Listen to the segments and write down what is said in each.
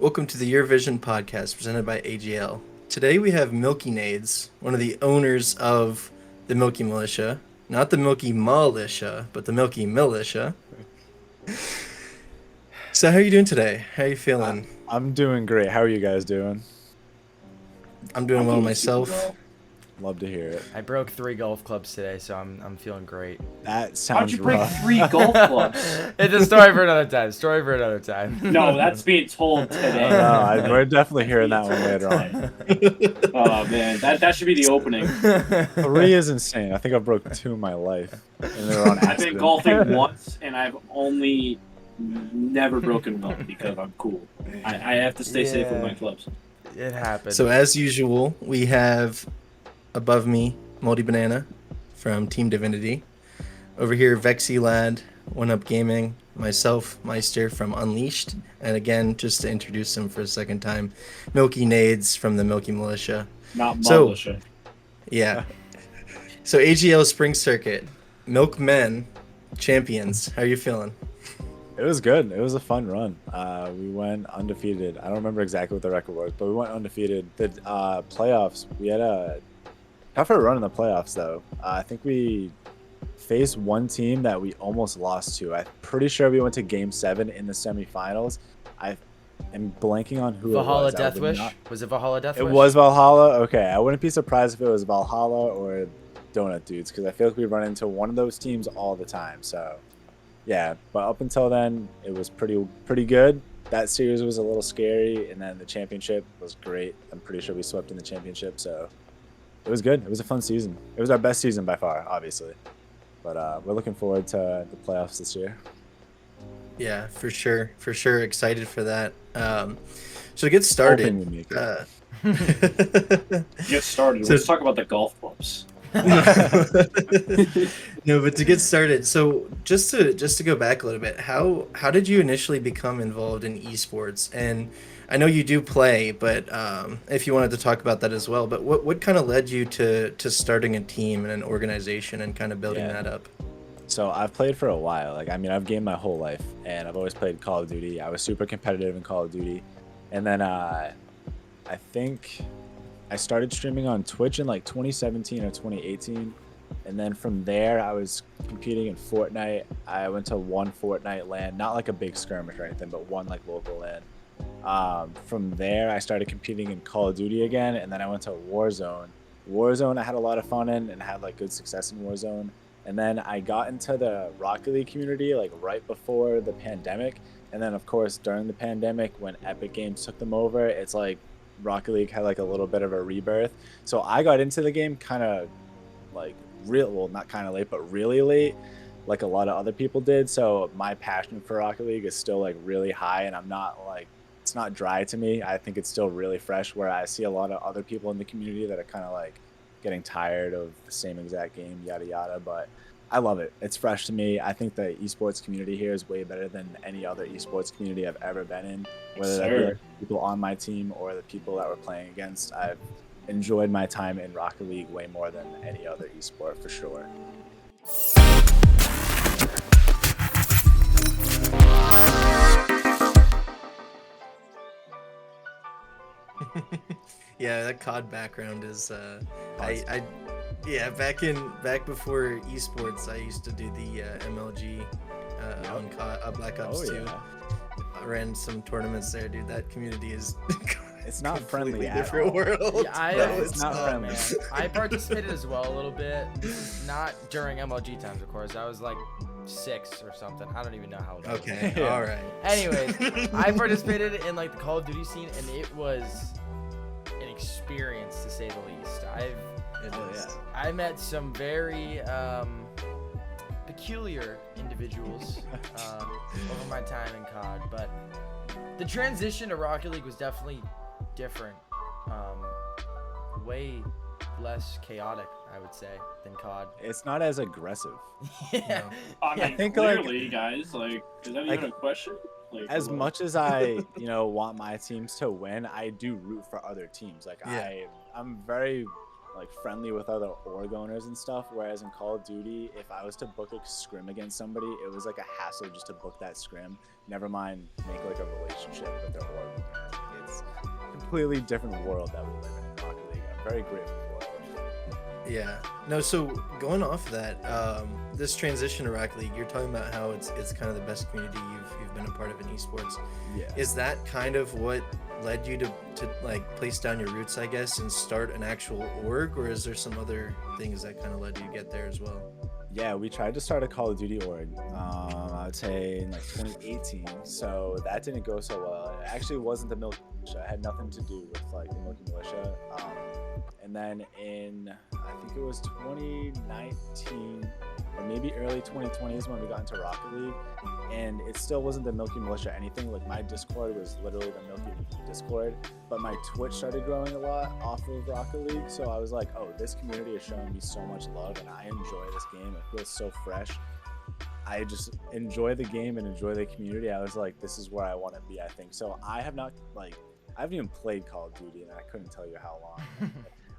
Welcome to the Your Vision podcast presented by AGL. Today we have Milkynades, one of the owners of the Milky Militia. Not the Milky Militia, but the Milky Militia. So how are you doing today? How are you feeling? I'm doing great. How are you guys doing? I'm doing well myself. Well. Love to hear it. I broke 3 golf clubs today, so I'm feeling great. That sounds How'd you break rough. 3 golf clubs? It's a story for another time. Story for another time. No, that's being told today. We're definitely hearing that one later on. Oh man, that should be the opening. 3 is insane. I think I broke 2 in my life. And they were on I've accident. been golfing once, and I've only never broken one because I'm cool. I have to stay safe with my clubs. It happened. So as usual, we have above me MoldyBanana from Team Divinity. Over here, VexyLad, One Up Gaming, myself, Meistyr from Unleashed, and again, just to introduce him for a second time, Milkynades from the Milky Militia. Not So- militia. Yeah. So AGL Spring Circuit, Milkmen champions. How are you feeling? It was good. It was a fun run. We went undefeated. I don't remember exactly what the record was, but we went undefeated. The playoffs, we had a tougher run in the playoffs, though. I think we faced one team that we almost lost to. I'm pretty sure we went to Game 7 in the semifinals. I am blanking on who Valhalla it was. Death Wish? Was it Valhalla Death It Wish? was Valhalla? Okay, I wouldn't be surprised if it was Valhalla or Donut Dudes, because I feel like we run into one of those teams all the time, so... Yeah, but up until then, it was pretty good. That series was a little scary, and then the championship was great. I'm pretty sure we swept in the championship, so it was good. It was a fun season. It was our best season by far, obviously. But we're looking forward to the playoffs this year. Yeah, for sure. For sure. Excited for that. So to get started... Hoping we make it. Get started. So- Let's talk about the golf clubs. No, but to get started, so just to go back a little bit, how did you initially become involved in esports? And I know you do play, but if you wanted to talk about that as well, but what kind of led you to starting a team and an organization and kind of building that up? So I've played for a while. I've gamed my whole life, and I've always played Call of Duty. I was super competitive in Call of Duty, and then I think I started streaming on Twitch in like 2017 or 2018, and then from there I was competing in Fortnite. I went to one Fortnite LAN, not like a big skirmish or anything, but one like local LAN. From there I started competing in Call of Duty again, and then I went to Warzone. Warzone I had a lot of fun in and had like good success in Warzone. And then I got into the Rocket League community like right before the pandemic, and then of course during the pandemic when Epic Games took them over, it's like Rocket League had like a little bit of a rebirth. So I got into the game kind of like not kind of late, but really late, like a lot of other people did. So my passion for Rocket League is still like really high, and I'm not like, it's not dry to me. I think it's still really fresh, where I see a lot of other people in the community that are kind of like getting tired of the same exact game, yada yada, but I love it. It's fresh to me. I think the esports community here is way better than any other esports community I've ever been in, whether that be like people on my team or the people that we're playing against. I've enjoyed my time in Rocket League way more than any other esport for sure. Yeah, that COD background is back before esports, I used to do the MLG on COD, Black Ops 2. Yeah. I ran some tournaments there, dude. That community is It's not friendly at different all. world. Yeah, No, it's not friendly. Man. I participated as well a little bit. This is not during MLG times, of course. I was like 6 or something. I don't even know how old I was. Okay, Yeah. all right. Anyways, I participated in like the Call of Duty scene, and it was an experience to say the least. I met some very peculiar individuals over my time in COD, but the transition to Rocket League was definitely different, way less chaotic, I would say, than COD. It's not as aggressive. Yeah. I mean, I think, clearly, guys, like, is that even like, a question? Like, As much as I, want my teams to win, I do root for other teams. Like Yeah. I'm very like friendly with other org owners and stuff. Whereas in Call of Duty, if I was to book a scrim against somebody, it was like a hassle just to book that scrim. Never mind make like a relationship with their org owner. It's a completely different world that we live in Rocket League. I'm very grateful for it. Yeah. No, so going off that, this transition to Rocket League, you're talking about how it's kind of the best community you've been a part of in esports. Yeah. Is that kind of what led you to like place down your roots, I guess, and start an actual org, or is there some other things that kind of led you to get there as well? Yeah, we tried to start a Call of Duty org, I would say in like 2018. So that didn't go so well. It actually wasn't the Milky Militia. It had nothing to do with like the Milky Militia. And then in, I think it was 2019 or maybe early 2020 is when we got into Rocket League, and it still wasn't the Milky Militia anything. Like my Discord was literally the Milky Discord, but my Twitch started growing a lot off of Rocket League. So I was like, oh, this community is showing me so much love, and I enjoy this game. It feels so fresh. I just enjoy the game and enjoy the community. I was like, this is where I want to be, I think. So I haven't even played Call of Duty, and I couldn't tell you how long.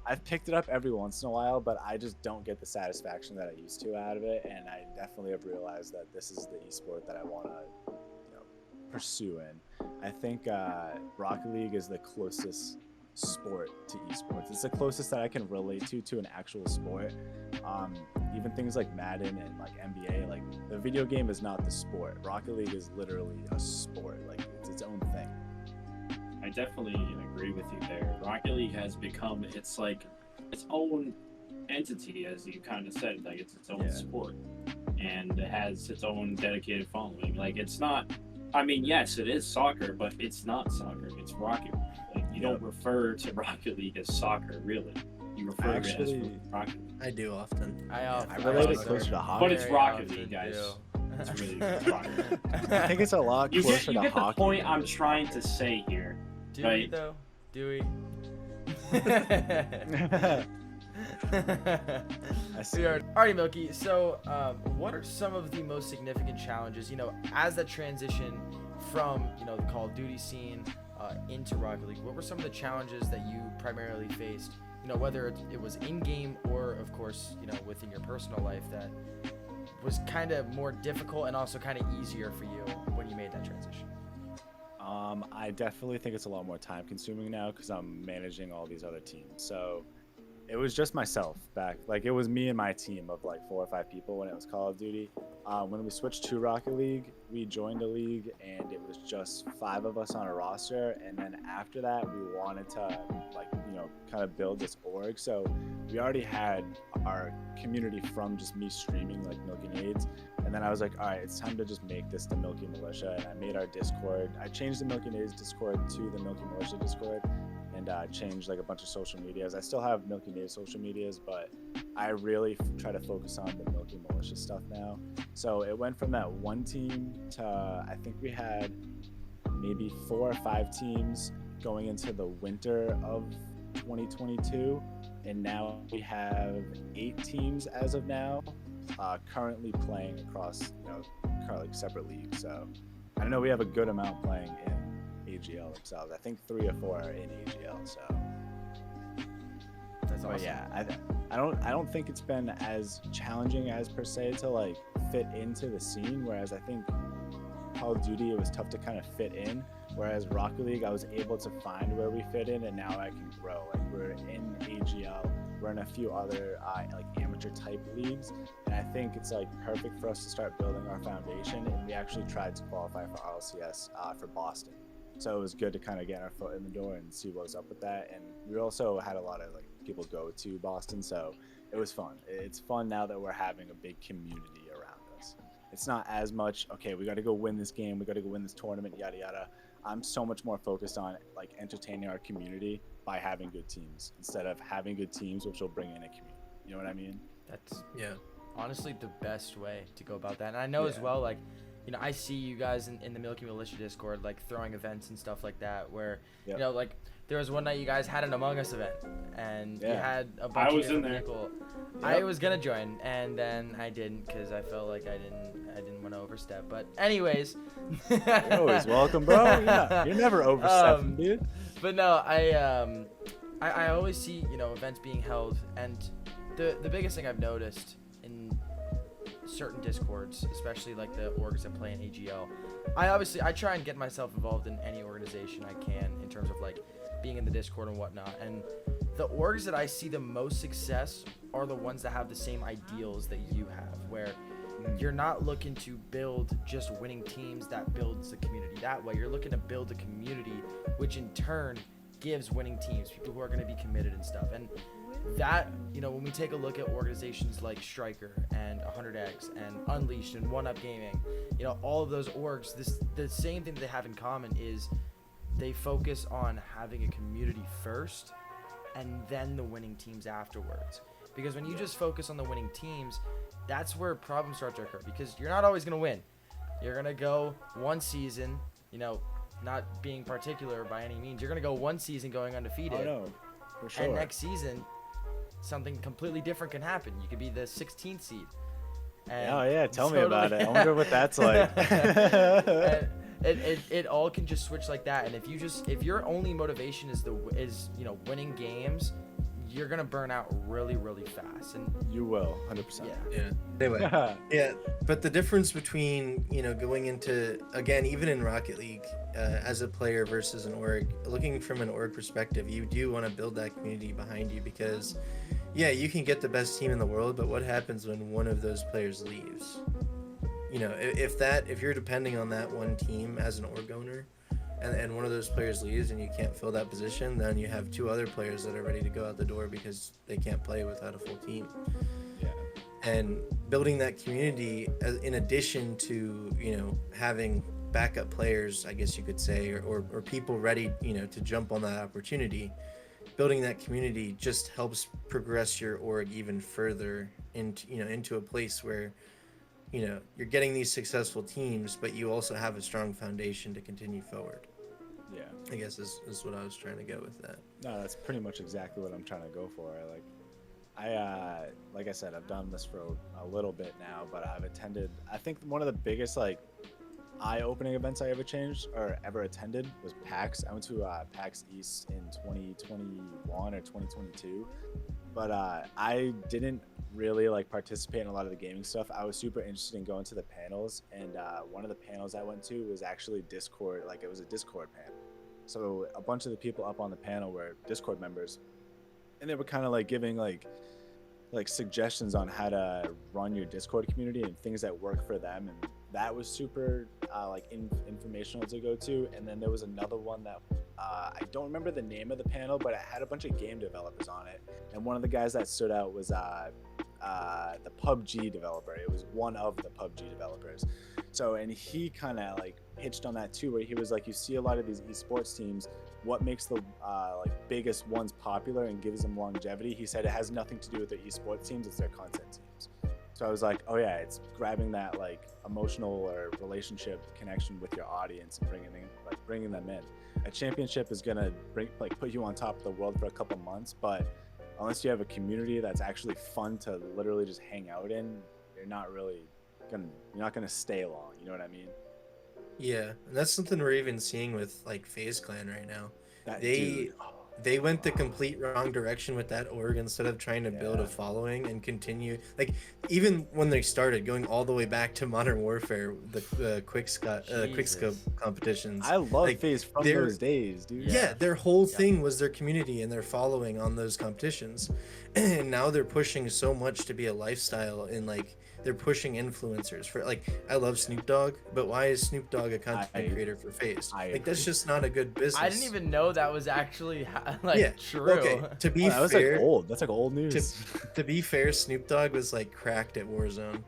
I've picked it up every once in a while, but I just don't get the satisfaction that I used to out of it. And I definitely have realized that this is the esport that I want to pursue in. I think Rocket League is the closest sport to esports. It's the closest that I can relate to an actual sport. Even things like Madden and like NBA, like the video game is not the sport. Rocket League is literally a sport. Like it's its own thing. I definitely agree with you there. Rocket League has become its own entity, as you kind of said. Like it's its own sport, and it has its own dedicated following. Like it's not. I mean, yes, it is soccer, but it's not soccer. It's Rocket League. Like you don't refer to Rocket League as soccer, really. You refer to it as Rocket League. I do often. I relate it closer to hockey. But it's Rocket League, guys. It's really Rocket League. I think it's a lot closer to you get hockey. The point I'm trying to say here. Do right? we though? Do we? I see. Alrighty, Milky. So, what are some of the most significant challenges, as that transition from, the Call of Duty scene into Rocket League? What were some of the challenges that you primarily faced, whether it was in-game or, of course, within your personal life that was kind of more difficult and also kind of easier for you when you made that transition? I definitely think it's a lot more time consuming now because I'm managing all these other teams. So it was just myself back. Like it was me and my team of like 4 or 5 people when it was Call of Duty. When we switched to Rocket League, we joined a league and it was just 5 of us on a roster. And then after that, we wanted to kind of build this org. So we already had our community from just me streaming like Milkynades. And then I was like, all right, it's time to just make this the Milky Militia. And I made our Discord. I changed the Milkynades Discord to the Milky Militia Discord and changed like a bunch of social medias. I still have Milkynades social medias, but I really try to focus on the Milky Militia stuff now. So it went from that one team to, I think we had maybe 4 or 5 teams going into the winter of 2022. And now we have 8 teams as of now. Currently playing across like separate leagues. So I don't know, we have a good amount playing in AGL themselves. I think 3 or 4 are in AGL. So that's awesome. But yeah, I don't think it's been as challenging as per se to like fit into the scene. Whereas I think Call of Duty, it was tough to kind of fit in. Whereas Rocket League, I was able to find where we fit in, and now I can grow. Like we're in AGL. We're in a few other like amateur type leagues, and I think it's like perfect for us to start building our foundation. And we actually tried to qualify for RLCS for Boston, so it was good to kind of get our foot in the door and see what was up with that. And we also had a lot of like people go to Boston, so it was fun. It's fun now that we're having a big community around us. It's not as much, okay, we got to go win this game, we got to go win this tournament, yada yada. I'm so much more focused on like entertaining our community by having good teams instead of having good teams, which will bring in a community. You know what I mean? That's honestly the best way to go about that. And I know as well, like, I see you guys in the Milky Militia Discord, like throwing events and stuff like that, where like there was one night you guys had an Among Us event, and you had a bunch of different people. I was gonna join, and then I didn't because I felt like I didn't want to overstep. But anyways, you're always welcome, bro. Yeah, you're never overstepping, dude. But no, I always see, you know, events being held, and the biggest thing I've noticed in certain discords, especially like the orgs that play in AGL, I try and get myself involved in any organization I can in terms of like being in the Discord and whatnot, and the orgs that I see the most success are the ones that have the same ideals that you have, where you're not looking to build just winning teams that builds the community that way. You're looking to build a community which in turn gives winning teams, people who are going to be committed and stuff. And that, you know, when we take a look at organizations like Striker and 100X and Unleashed and 1UP Gaming, you know, all of those orgs, the same thing that they have in common is they focus on having a community first and then the winning teams afterwards. Because when you just focus on the winning teams, that's where problems start to occur, because you're not always going to win. You're going to go one season, you know, not being particular by any means, you're going to go one season going undefeated. Oh, no, for sure. And next season, something completely different can happen. You could be the 16th seed. And oh, yeah, tell me about it. I wonder what that's like. It all can just switch like that. And if your only motivation is you know, winning games, you're gonna burn out really, really fast. And you will, 100%. Yeah. Anyway, yeah. But the difference between, you know, going into, again, even in Rocket League, as a player versus an org, looking from an org perspective, you do want to build that community behind you, because, yeah, you can get the best team in the world, but what happens when one of those players leaves? You know, if you're depending on that one team as an org owner, and one of those players leaves and you can't fill that position, then you have two other players that are ready to go out the door because they can't play without a full team. Yeah. And building that community, in addition to, you know, having backup players, I guess you could say, or people ready, you know, to jump on that opportunity, building that community just helps progress your org even further into a place where, you know, you're getting these successful teams, but you also have a strong foundation to continue forward. Yeah. I guess is what I was trying to go with that. No, that's pretty much exactly what I'm trying to go for. Like I said, I've done this for a little bit now, but I've attended, I think one of the biggest like eye-opening events I ever attended was PAX. I went to PAX East in 2021 or 2022, but I didn't really like participate in a lot of the gaming stuff. I was super interested in going to the panels, and one of the panels I went to was actually Discord. Like, it was a Discord panel, so a bunch of the people up on the panel were Discord members, and they were kind of like giving like suggestions on how to run your Discord community and things that work for them, and that was super informational to go to. And then there was another one that I don't remember the name of the panel, but it had a bunch of game developers on it, and one of the guys that stood out was the PUBG developer. It was one of the PUBG developers. So, and he kind of like hitched on that too, where he was like, you see a lot of these esports teams, what makes the biggest ones popular and gives them longevity? He said it has nothing to do with their esports teams, it's their content teams. So I was like, oh yeah, it's grabbing that like emotional or relationship connection with your audience and bringing them in. A championship is gonna put you on top of the world for a couple months, but unless you have a community that's actually fun to literally just hang out in, you're not gonna stay long. You know what I mean? Yeah, and that's something we're even seeing with like FaZe Clan right now. Dude. They went the complete wrong direction with that org. Instead of trying to build a following and continue, like, even when they started going all the way back to Modern Warfare, the quickscope competitions. I love FaZe from those days, dude. Yeah, their whole thing was their community and their following on those competitions, and now they're pushing so much to be a lifestyle, and like they're pushing influencers for, like, I love Snoop Dogg, but why is Snoop Dogg a content creator for FaZe? Like, that's just not a good business. I didn't even know that was actually true. Okay, to be that's fair, like old. That's like old news. To be fair, Snoop Dogg was like cracked at Warzone.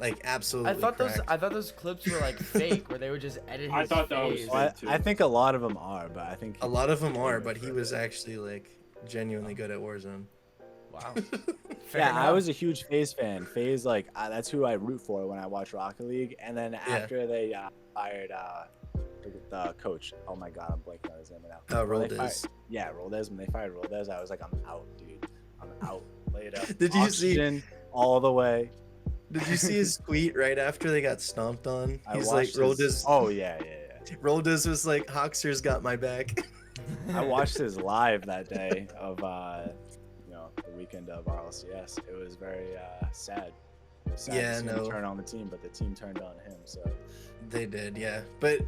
Like, absolutely. I thought those clips were like fake, where they would just edit his I thought that was face. fake, too. I think a lot of them are, but I think A lot of them are, but he was actually like genuinely good at Warzone. Wow. I was a huge FaZe fan. FaZe, that's who I root for when I watch Rocket League. And then after they fired the coach, oh my god, I'm blanking on his name now. Roldez. Roldez. When they fired Roldez, I was like, I'm out, dude. I'm out. Lay it up. Did you see all the way? Did you see his tweet right after they got stomped on? He's like, Roldez. Oh yeah. Roldez was like, Hoxer's got my back. I watched his live that day of the weekend of RLCS. It was very sad. It was sad to see him turn on the team, but the team turned on him. So they did, yeah. But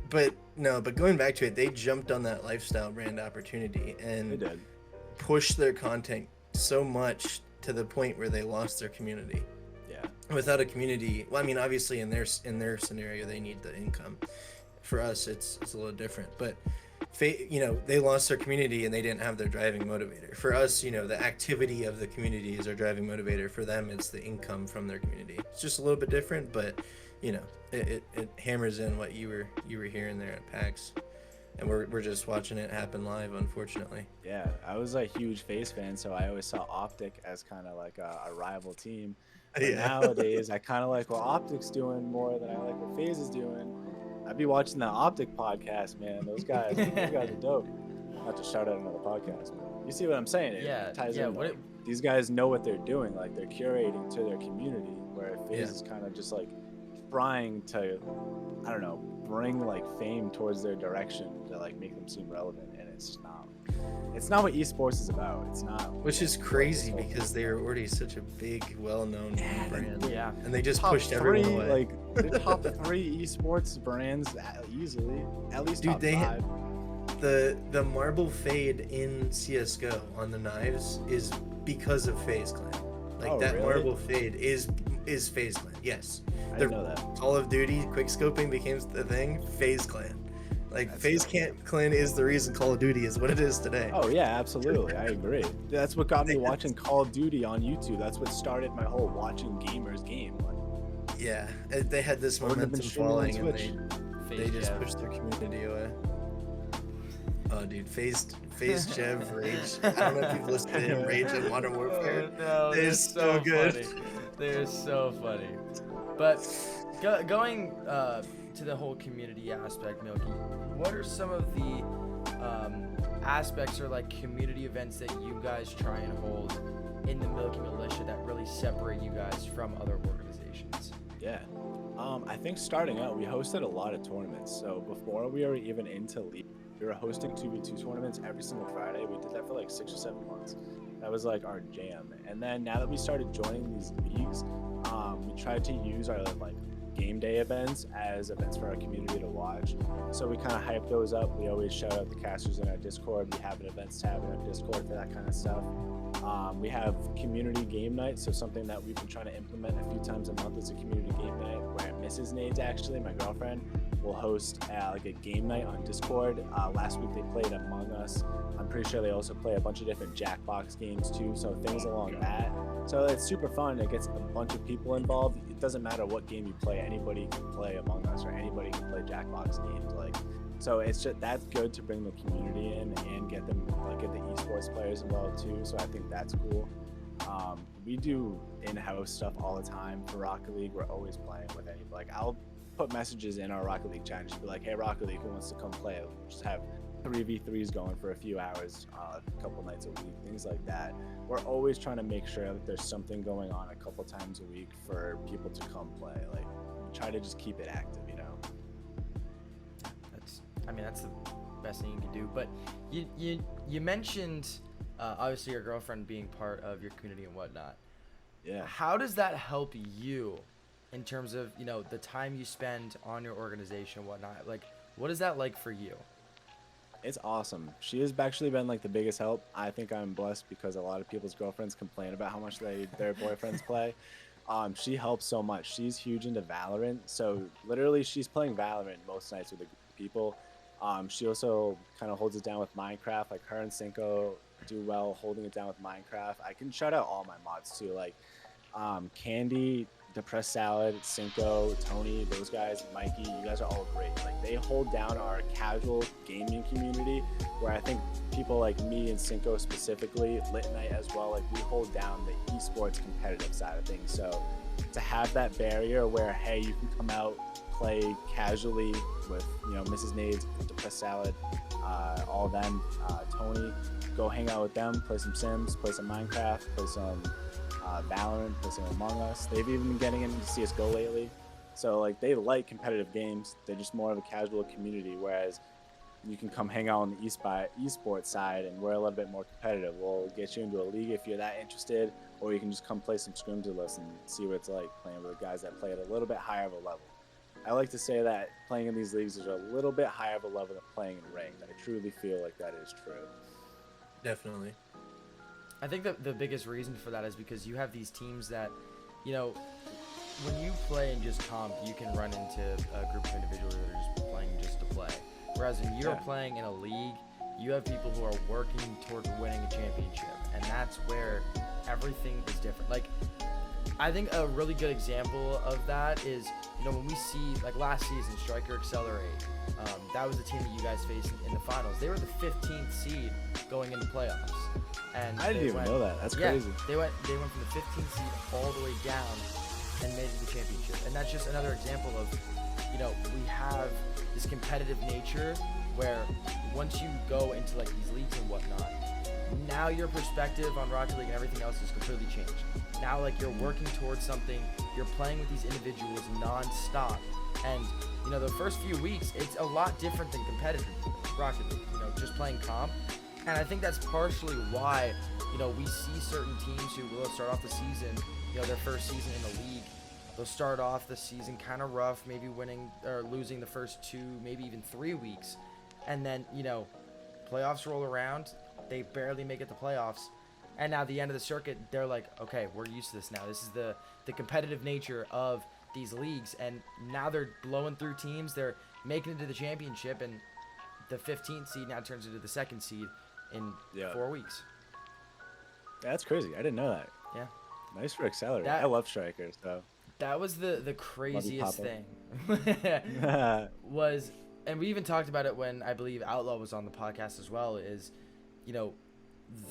going back to it, they jumped on that lifestyle brand opportunity and they did pushed their content so much to the point where they lost their community. Yeah. Without a community, well, I mean, obviously in their scenario, they need the income. For us, it's a little different, but they lost their community and they didn't have their driving motivator. For us, the activity of the community is our driving motivator. For them, it's the income from their community. It's just a little bit different, but it hammers in what you were hearing there at PAX, and we're just watching it happen live, unfortunately. Yeah, I was a huge FaZe fan, so I always saw Optic as kind of like a rival team. But nowadays, I kind of like what Optic's doing more than I like what FaZe is doing. I'd be watching the Optic podcast, man. Those guys are dope. Not to shout out another podcast, but you see what I'm saying? It ties in. Like, these guys know what they're doing. Like, they're curating to their community, where FaZe is kind of just like trying to, I don't know, bring like fame towards their direction to like make them seem relevant, and it's not. It's not what esports is about. It's not. Which is crazy because they are already such a big, well-known brand. Yeah. And they just pushed everyone away. Like the top 3 esports brands easily. At least top 5. The marble fade in CS:GO on the knives is because of FaZe Clan. Like that really? marble fade is FaZe Clan. Yes. I didn't know that. Call of Duty quick scoping became the thing. FaZe Clan. Like, FaZe Clan is the reason Call of Duty is what it is today. Oh, yeah, absolutely. I agree. That's what got me watching Call of Duty on YouTube. That's what started my whole watching gamers game. Yeah, they had this momentum falling, and they just pushed their community away. Oh, dude, FaZe Jev Rage. I don't know if you've listened to him rage in Modern Warfare. No, they're so good. Funny. They're so funny. But going to the whole community aspect, Milky, what are some of the aspects or like community events that you guys try and hold in the Milky Militia that really separate you guys from other organizations? Yeah. I think starting out, we hosted a lot of tournaments. So before we were even into League, we were hosting 2v2 tournaments every single Friday. We did that for like 6 or 7 months. That was like our jam. And then now that we started joining these leagues, we tried to use our like game day events as events for our community to watch. So we kind of hype those up. We always shout out the casters in our Discord. We have an events tab in our Discord for that kind of stuff. We have community game nights, so something that we've been trying to implement a few times a month is a community game night where MrsNades, actually, my girlfriend, will host like a game night on Discord. Last week they played Among Us. I'm pretty sure they also play a bunch of different Jackbox games too, so things along that. So it's super fun. It gets a bunch of people involved. It doesn't matter what game you play. Anybody can play Among Us or anybody can play Jackbox games. So it's just that's good to bring the community in and get them get the esports players involved too. So I think that's cool. We do in-house stuff all the time for Rocket League. We're always playing with anybody. Like I'll put messages in our Rocket League chat and just be like, "Hey, Rocket League, who wants to come play?" We'll just have 3v3s going for a few hours, a couple nights a week, things like that. We're always trying to make sure that there's something going on a couple times a week for people to come play. Like we try to just keep it active, you know. That's the best thing you can do. But you mentioned obviously your girlfriend being part of your community and whatnot. Yeah. How does that help you in terms of the time you spend on your organization and whatnot? Like, what is that like for you? It's awesome. She has actually been like the biggest help. I think I'm blessed because a lot of people's girlfriends complain about how much their boyfriends play. She helps so much. She's huge into Valorant, so literally she's playing Valorant most nights with a group of people. She also kind of holds it down with Minecraft. Like her and Cinco do well holding it down with Minecraft. I can shout out all my mods too, like Candy, Depressed Salad, Cinco, Tony, those guys, Mikey. You guys are all great. Like they hold down our casual gaming community, where I think people like me and Cinco specifically, Lit Night as well, like we hold down the esports competitive side of things. So to have that barrier where hey, you can come out, play casually with MrsNades, Depressed Salad, all of them, Tony, go hang out with them, play some Sims, play some Minecraft, play some Valorant, play some Among Us. They've even been getting into CSGO lately. So like they like competitive games. They're just more of a casual community, whereas you can come hang out on the esports side, and we're a little bit more competitive. We'll get you into a league if you're that interested, or you can just come play some scrims with us and see what it's like playing with the guys that play at a little bit higher of a level. I like to say that playing in these leagues is a little bit higher of a level than playing in ranked. I truly feel like that is true. Definitely. I think that the biggest reason for that is because you have these teams that, you know, when you play in just comp, you can run into a group of individuals that are just playing just to play. Whereas when you're playing in a league, you have people who are working towards winning a championship, and that's where everything is different. Like, I think a really good example of that is, you know, when we see, like last season, Striker Accelerate, that was the team that you guys faced in the finals. They were the 15th seed going into playoffs. And I didn't even know that. That's crazy. They went from the 15th seed all the way down and made it to the championship. And that's just another example of, you know, we have this competitive nature where once you go into like these leagues and whatnot, now your perspective on Rocket League and everything else is completely changed. Now, like, you're working towards something, you're playing with these individuals non-stop, and, you know, the first few weeks, it's a lot different than competitive Rocket League, you know, just playing comp. And I think that's partially why, you know, we see certain teams who will start off the season, you know, their first season in the league, they'll start off the season kind of rough, maybe winning or losing the first 2, maybe even 3 weeks, and then, you know, playoffs roll around, they barely make it to playoffs, and now the end of the circuit, they're like, okay, we're used to this now. This is the competitive nature of these leagues, and now they're blowing through teams. They're making it to the championship, and the 15th seed now turns into the 2nd seed in 4 weeks. That's crazy. I didn't know that. Yeah. Nice for Accelerate. I love Strikers, so. That was the craziest thing. was, and we even talked about it when I believe Outlaw was on the podcast as well, is, you know,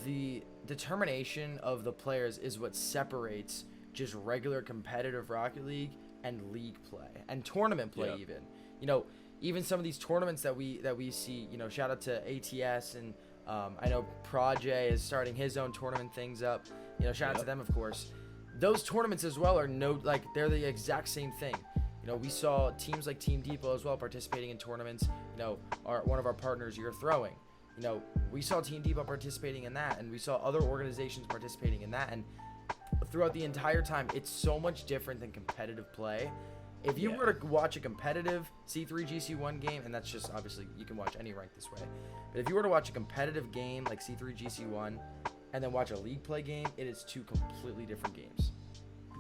the determination of the players is what separates just regular competitive Rocket League and league play and tournament play. Even, you know, even some of these tournaments that we see, you know, shout out to ATS, and I know Projay is starting his own tournament things up, you know, shout out to them, of course. Those tournaments as well are they're the exact same thing. You know, we saw teams like Team Depot as well participating in tournaments. You know, one of our partners, You're Throwing. You know, we saw Team Depot participating in that, and we saw other organizations participating in that, and throughout the entire time, it's so much different than competitive play. If you were to watch a competitive C3 GC1 game, and that's just, obviously, you can watch any rank this way, but if you were to watch a competitive game like C3 GC1 and then watch a league play game, it is 2 completely different games.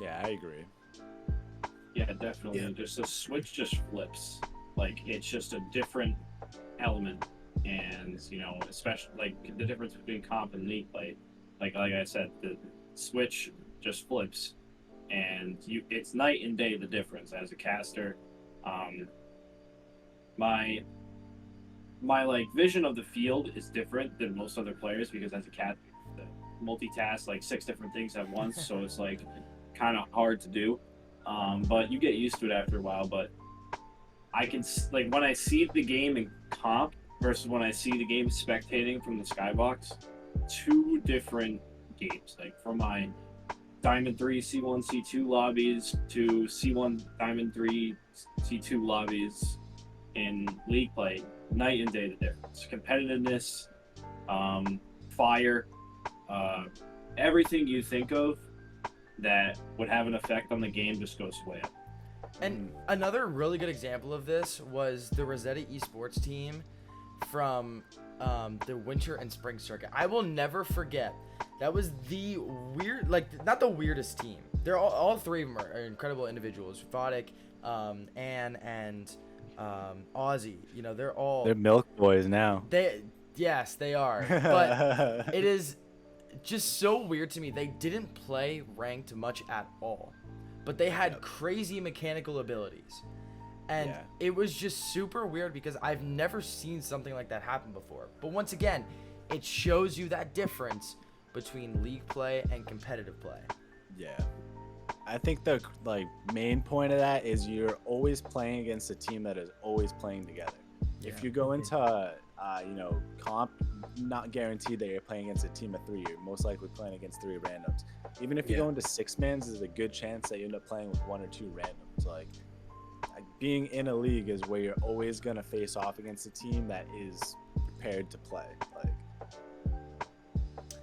Yeah, I agree. Yeah, definitely. Yeah. Just the switch just flips. Like, it's just a different element. And, you know, especially like the difference between comp and league play, like I said, the switch just flips, and it's night and day the difference. As a caster, my like vision of the field is different than most other players, because as a cat, multitask like 6 different things at once, so it's like kind of hard to do. But you get used to it after a while. But I can, like, when I see the game in comp versus when I see the game spectating from the skybox, 2 different games. Like, from my Diamond 3 C1 C2 lobbies to C1 Diamond 3 C2 lobbies in league play, night and day the difference. Competitiveness, fire, everything you think of that would have an effect on the game just goes way up. And another really good example of this was the Rosetta Esports team from the Winter and Spring Circuit. I will never forget. That was the not the weirdest team. They're all 3 of them are incredible individuals. Vodic, Ann, and Ozzy. You know, they're Milk Boys now. Yes, they are. But it is just so weird to me. They didn't play ranked much at all, but they had crazy mechanical abilities. And it was just super weird because I've never seen something like that happen before. But once again, it shows you that difference between league play and competitive play. Yeah. I think the main point of that is you're always playing against a team that is always playing together. Yeah. If you go into comp, not guaranteed that you're playing against a team of 3. You're most likely playing against 3 randoms. Even if you go into 6-mans, there's a good chance that you end up playing with 1 or 2 randoms. Like, being in a league is where you're always gonna face off against a team that is prepared to play. Like,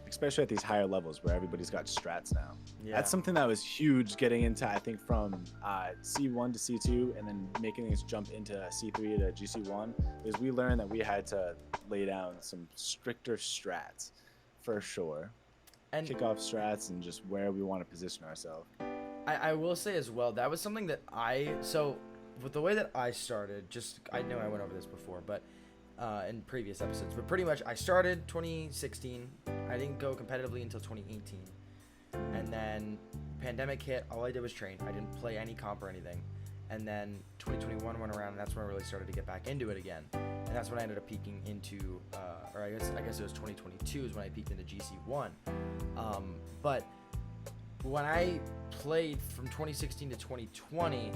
especially at these higher levels where everybody's got strats now. Yeah. That's something that was huge getting into, I think, from C1 to C2 and then making this jump into C3 to GC1, is we learned that we had to lay down some stricter strats for sure. And Kickoff strats and just where we want to position ourselves. I will say as well, that was something that so with the way that I started, I know I went over this before, but in previous episodes, but pretty much I started 2016. I didn't go competitively until 2018. And then pandemic hit, all I did was train. I didn't play any comp or anything. And then 2021 went around, and that's when I really started to get back into it again. And that's when I ended up peaking into, or I guess it was 2022 is when I peaked into GC1. But when I played from 2016 to 2020,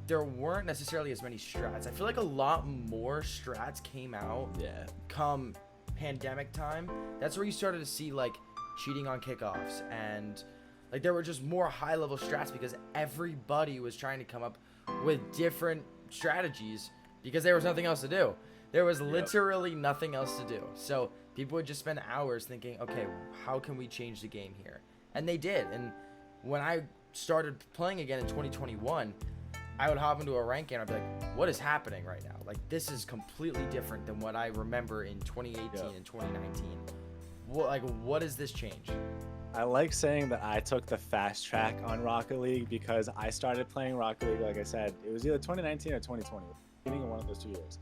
there weren't necessarily as many strats. I feel like a lot more strats came out come pandemic time. That's where you started to see like cheating on kickoffs, and like there were just more high level strats because everybody was trying to come up with different strategies because there was nothing else to do. There was literally nothing else to do. So people would just spend hours thinking, okay, how can we change the game here? And they did. And when I started playing again in 2021, I would hop into a rank game and I'd be like, what is happening right now? Like, this is completely different than what I remember in 2018 and 2019. What is this change? I like saying that I took the fast track on Rocket League because I started playing Rocket League, like I said, it was either 2019 or 2020, beginning of one of those 2 years.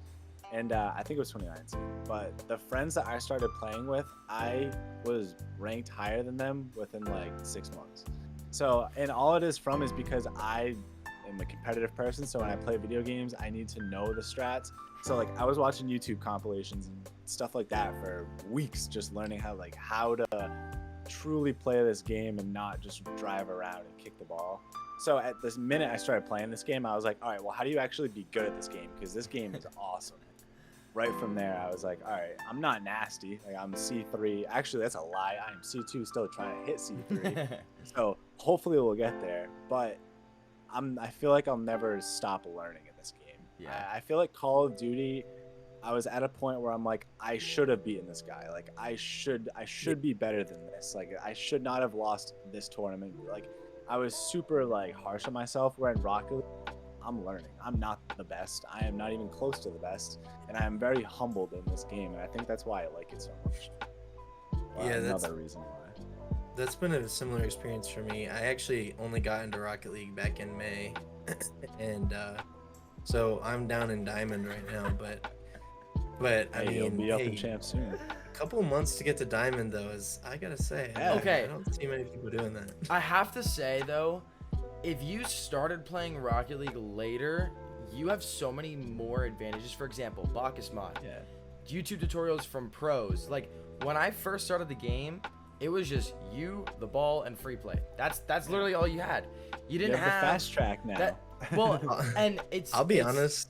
And I think it was 2019. But the friends that I started playing with, I was ranked higher than them within like 6 months. So, and all it is from is because I am a competitive person. So when I play video games, I need to know the strats. So like I was watching YouTube compilations and stuff like that for weeks, just learning how to truly play this game and not just drive around and kick the ball. So at this minute I started playing this game, I was like, all right, well, how do you actually be good at this game? Because this game is awesome. Right from there, I was like, all right, I'm not nasty. Like, I'm C3. Actually, that's a lie. I am C2, still trying to hit C3. So hopefully we'll get there. But I feel like I'll never stop learning in this game. Yeah. I feel like Call of Duty, I was at a point where I'm like, I should have beaten this guy. Like, I should be better than this. Like, I should not have lost this tournament. Like, I was super like harsh on myself. Where in Rocket League, I'm learning. I'm not the best. I am not even close to the best, and I am very humbled in this game, and I think that's why I like it so much. Yeah, that's another reason why. That's been a similar experience for me. I actually only got into Rocket League back in May, and so I'm down in Diamond right now. But I mean, you'll be up in champ soon. A couple months to get to Diamond though is, I gotta say, Okay. I don't see many people doing that. I have to say though, if you started playing Rocket League later, you have so many more advantages. For example, Bacchus mod. Yeah. YouTube tutorials from pros. Like, when I first started the game, it was just you, the ball, and free play. That's literally all you had. You didn't You have have the fast track now. that. Well, and I'll be honest.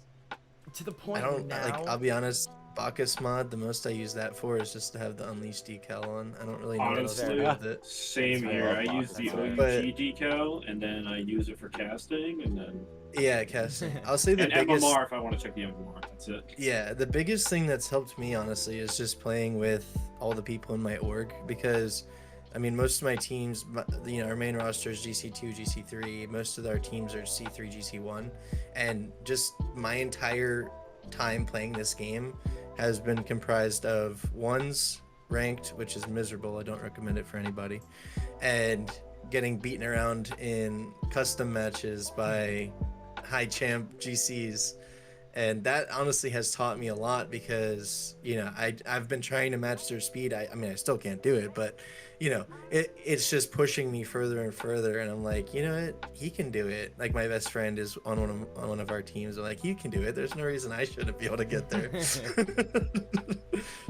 to the point I don't now. like. I'll be honest. Bacchus mod, the most I use that for is just to have the Unleashed decal on. I don't really know what else to Honestly, do with it. same I here. love I use Bacchus, the that's OUG right. decal, and then I use it for casting, and then Yeah, casting. I'll say the and biggest. MMR if I want to check the MMR. That's it. Yeah, the biggest thing that's helped me honestly is just playing with all the people in my org, because I mean most of my teams, you know, our main roster is GC2, GC3. Most of our teams are C3, GC1, and just my entire time playing this game has been comprised of ones ranked, which is miserable. I don't recommend it for anybody, and getting beaten around in custom matches by high champ GCs. And that honestly has taught me a lot, because you know I've been trying to match their speed. I mean I still can't do it, but you know it's just pushing me further and further, and I'm like, you know what, he can do it. Like my best friend is on one of our teams. I'm like, you can do it. There's no reason I shouldn't be able to get there.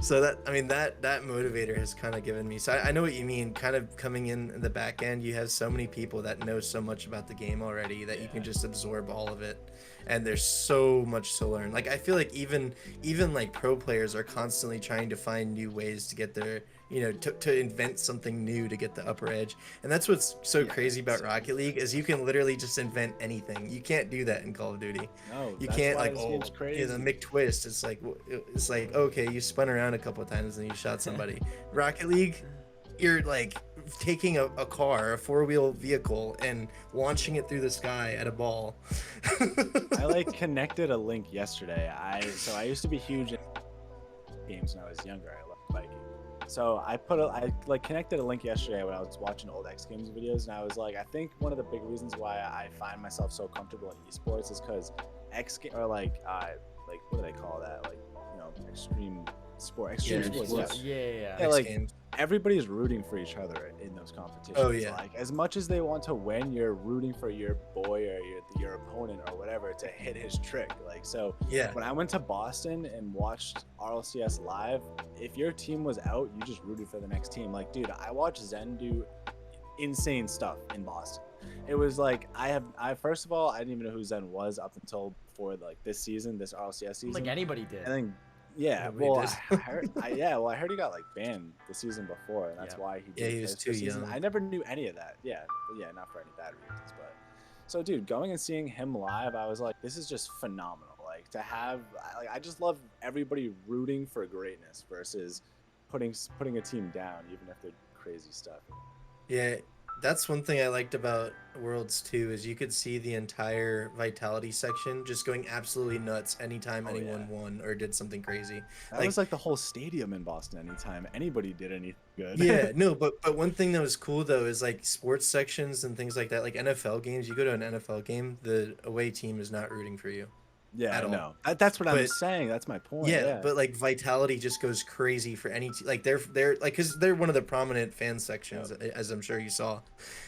So that, I mean, that motivator has kind of given me. So I know what you mean. Kind of coming in the back end, you have so many people that know so much about the game already that you can just absorb all of it. and there's so much to learn. Like I feel like even like pro players are constantly trying to find new ways to get their, you know, to invent something new to get the upper edge. And that's what's so crazy about Rocket League is you can literally just invent anything. You can't do that in Call of Duty. No, You that's can't why like, this oh, game's crazy. yeah, the McTwist. It's like okay, you spun around a couple of times and you shot somebody. Rocket League, you're like taking a car, a 4-wheel vehicle, and launching it through the sky at a ball. I like connected a link yesterday. I used to be huge in games when I was younger. I loved biking. So I like connected a link yesterday when I was watching old X Games videos, and I was like, I think one of the big reasons why I find myself so comfortable in esports is because like what do they call that? Like, you know, extreme sports. Yeah. Like games. Everybody's rooting for each other in those competitions. Oh yeah. Like as much as they want to win, you're rooting for your boy or your opponent or whatever to hit his trick. Like so. Yeah. When I went to Boston and watched RLCS live, if your team was out, you just rooted for the next team. Like, dude, I watched Zen do insane stuff in Boston. It was like I first of all I didn't even know who Zen was up until before like this RLCS season. Like anybody did. And then yeah, well, I heard he got like banned the season before, and that's why he. Yeah, he was too young. I never knew any of that. Yeah, not for any bad reasons, but so dude, going and seeing him live, I was like, this is just phenomenal. Like to have, I just love everybody rooting for greatness versus putting a team down, even if they're crazy stuff. Yeah, that's one thing I liked about Worlds too, is you could see the entire Vitality section just going absolutely nuts anytime anyone won or did something crazy. That was like the whole stadium in Boston anytime anybody did anything good. Yeah, no, but one thing that was cool though is like sports sections and things like that, like NFL games, you go to an NFL game, the away team is not rooting for you. Yeah, I know. That's what I'm saying. That's my point. Yeah, but like Vitality just goes crazy for any like they're like because they're one of the prominent fan sections, as I'm sure you saw,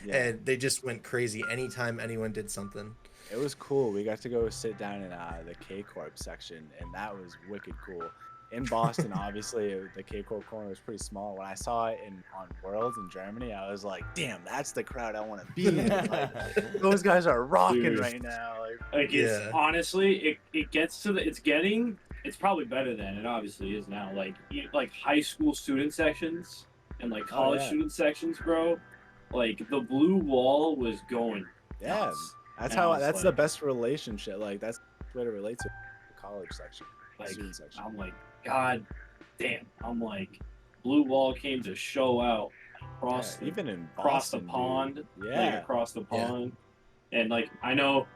and they just went crazy anytime anyone did something. It was cool. We got to go sit down in the K Corp section, and that was wicked cool. In Boston, obviously, the K Corp corner was pretty small. When I saw it on Worlds in Germany, I was like, "Damn, that's the crowd I want to be in." Like, those guys are rocking right now. Like it's honestly, it gets to it's probably better than it obviously is now. Like high school student sections and like college student sections, bro. Like the blue wall was going. Yeah, nuts. that's the best relationship. Like that's the way to relate to the college section. Like, I'm like, God damn. I'm like, blue wall came to show out across the pond. Yeah. Like, across the pond. And like, I know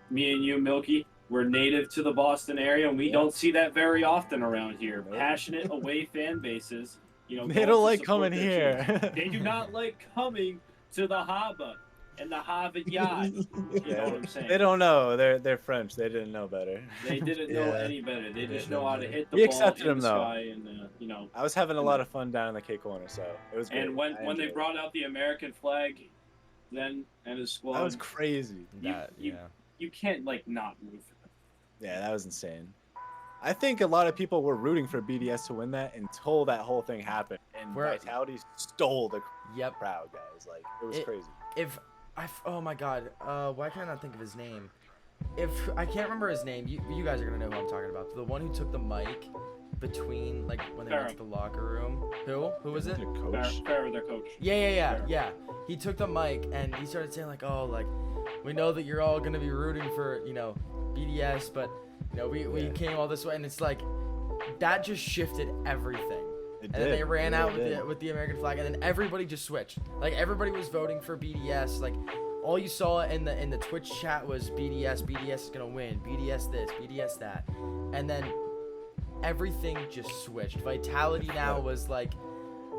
me and you, Milky, we're native to the Boston area, and we don't see that very often around here. Nope. Passionate away fan bases, you know. They don't like coming here. They do not like coming to the harbor and the Harvard Yacht. You know what I'm saying? They don't know. They're French. They didn't know better. They didn't know any better. They just know how to hit the we ball accepted in them, the though. sky, and you know. I was having a lot of fun down in the K corner, so it was great. And when they brought out the American flag, then and his squad, that was crazy. You can't like not root for them. Yeah, that was insane. I think a lot of people were rooting for BDS to win that until that whole thing happened, and Vitality stole the crowd, guys. Like it was crazy. Oh my God, why can't I not think of his name? I can't remember his name, you guys are gonna know who I'm talking about. The one who took the mic between like when they went to the locker room. Who was it? Farrah, their coach. Yeah. He took the mic and he started saying like, oh, like we know that you're all gonna be rooting for, you know, BDS, but you know we came all this way, and it's like that just shifted everything. And then they ran out with the American flag, and then everybody just switched. Like everybody was voting for BDS. Like all you saw in the Twitch chat was BDS is gonna win, BDS this, BDS that, and then everything just switched. Vitality now was like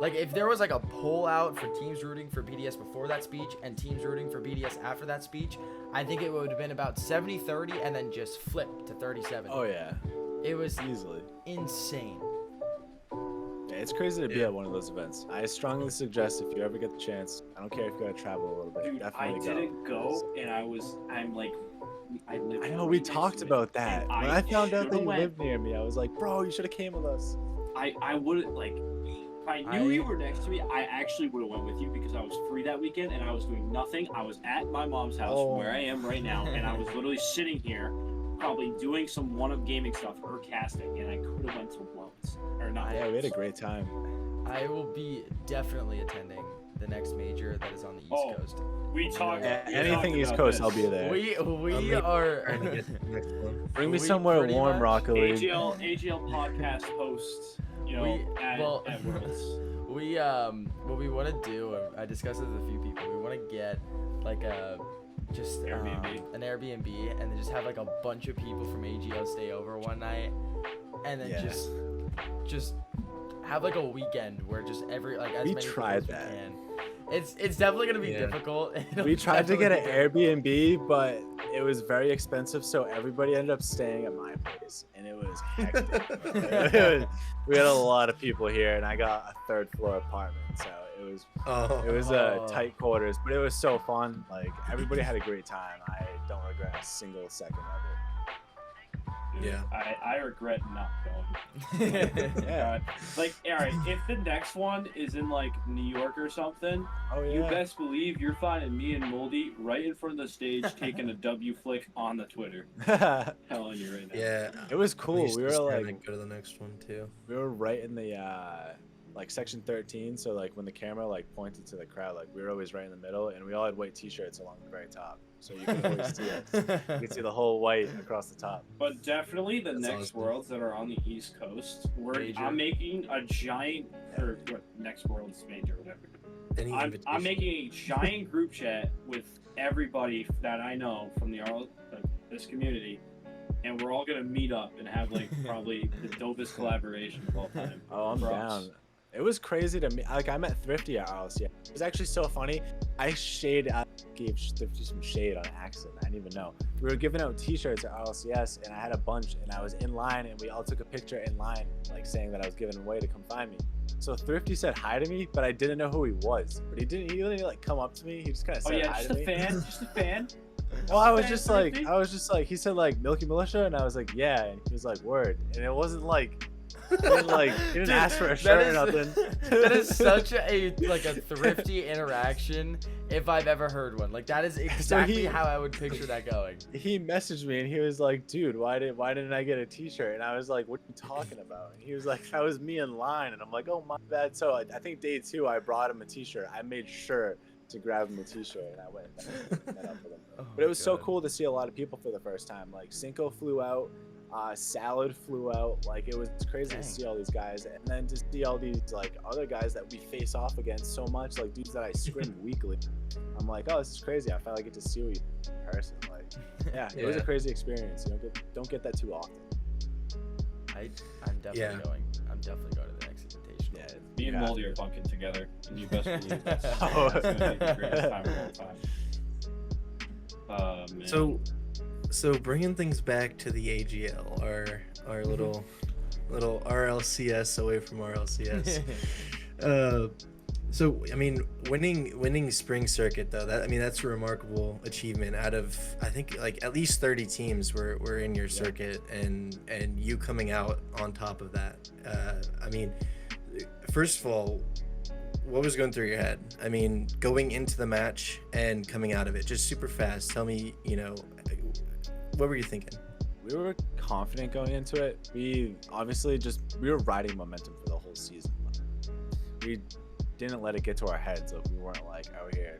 if there was like a poll out for teams rooting for BDS before that speech and teams rooting for BDS after that speech, I think it would have been about 70-30 and then just flipped to 30-70. Oh yeah, it was easily insane. Yeah, it's crazy to be at one of those events. I strongly suggest if you ever get the chance, I don't care if you gotta travel a little bit. Dude, definitely I didn't go, and I know we talked about that. When I found out that you lived near me, I was like, bro, you should have came with us. I wouldn't like. If I knew you were next to me, I actually would have went with you because I was free that weekend and I was doing nothing. I was at my mom's house where I am right now, and I was literally sitting here probably doing some one-up gaming stuff or casting, and I could have went to Worlds or not. Yeah, we had a great time. I will be definitely attending the next major that is on the East Coast. We talked. Anything East Coast, I'll be there. We are. Trying to get to the next one. Bring me we somewhere pretty warm, much- Rocket League. AGL podcast hosts, you know, at Worlds. What we want to do, I discussed it with a few people. We want to get like an Airbnb, and then just have like a bunch of people from AGL stay over one night, and then just have like a weekend where just as many people as we can. It's definitely gonna be difficult. We tried to get an Airbnb, but it was very expensive, so everybody ended up staying at my place, and it was hectic. We had a lot of people here, and I got a third floor apartment, so it was tight quarters, but it was so fun. Like, everybody had a great time. I don't regret a single second of it. Dude, Yeah. I regret not going. Yeah. Like, all right, if the next one is in like New York or something, you best believe you're finding me and Moldy right in front of the stage taking a W flick on the Twitter. Telling you right now. Yeah, It was cool. We were like, go to the next one too. we were right in the like section 13, so like when the camera like pointed to the crowd, like we were always right in the middle, and we all had white t-shirts along the very top, so you could always see us. You could see the whole white across the top. But definitely the That's next awesome. Worlds that are on the East Coast, Major. I'm making a giant, or what, next Worlds major, whatever. Any I'm invitation? making a giant group chat with everybody that I know from this community, and we're all gonna meet up and have like probably the dopest collaboration of all time. Oh, I'm For us. down. It was crazy to me. Like, I met Thrifty at RLCS. It was actually so funny. I gave Thrifty some shade on accident. I didn't even know. We were giving out t-shirts at RLCS, and I had a bunch, and I was in line, and we all took a picture in line, like saying that I was giving away to come find me. So Thrifty said hi to me, but I didn't know who he was. But he didn't like come up to me. He just kind of Oh said yeah, hi just to a me. fan, just a fan. Well, I was Fan, just like, Thrifty? he said like Milky Militia, and I was like, yeah, and he was like, word, and it wasn't like, he didn't Dude, ask for a that shirt or is- nothing. That is such a Thrifty interaction if I've ever heard one. Like, that is exactly how I would picture that going. He messaged me and he was like, dude, why didn't I get a t-shirt? And I was like, what are you talking about? And he was like, that was me in line. And I'm like, oh, my bad. So I think day 2 I brought him a t-shirt. I made sure to grab him a t-shirt, and I went and met up with him. Oh But it was so God. cool to see a lot of people for the first time. Like, Cinco flew out, Salad flew out. Like, it was crazy Dang. to see all these guys, and then to see all these like other guys that we face off against so much, like dudes that I scrim weekly. I'm like, oh, this is crazy. I finally get to see you in person. Like, yeah, it was a Yeah. crazy experience. You don't get that too often. I'm definitely Yeah. going. I'm definitely going to the next invitation. Yeah, Me and you have Moldy to. are bunking together, and you best believe that's, Oh. that's gonna be the greatest time of all time. Man. So bringing things back to the AGL, our little RLCS away from RLCS. So I mean, winning Spring Circuit though, that's a remarkable achievement. Out of, I think, like at least 30 teams were in your circuit, and you coming out on top of that. I mean, first of all, what was going through your head? I mean, going into the match and coming out of it just super fast. Tell me, what were you thinking? We were confident going into it. We obviously we were riding momentum for the whole season. We didn't let it get to our heads. Like, we weren't like out here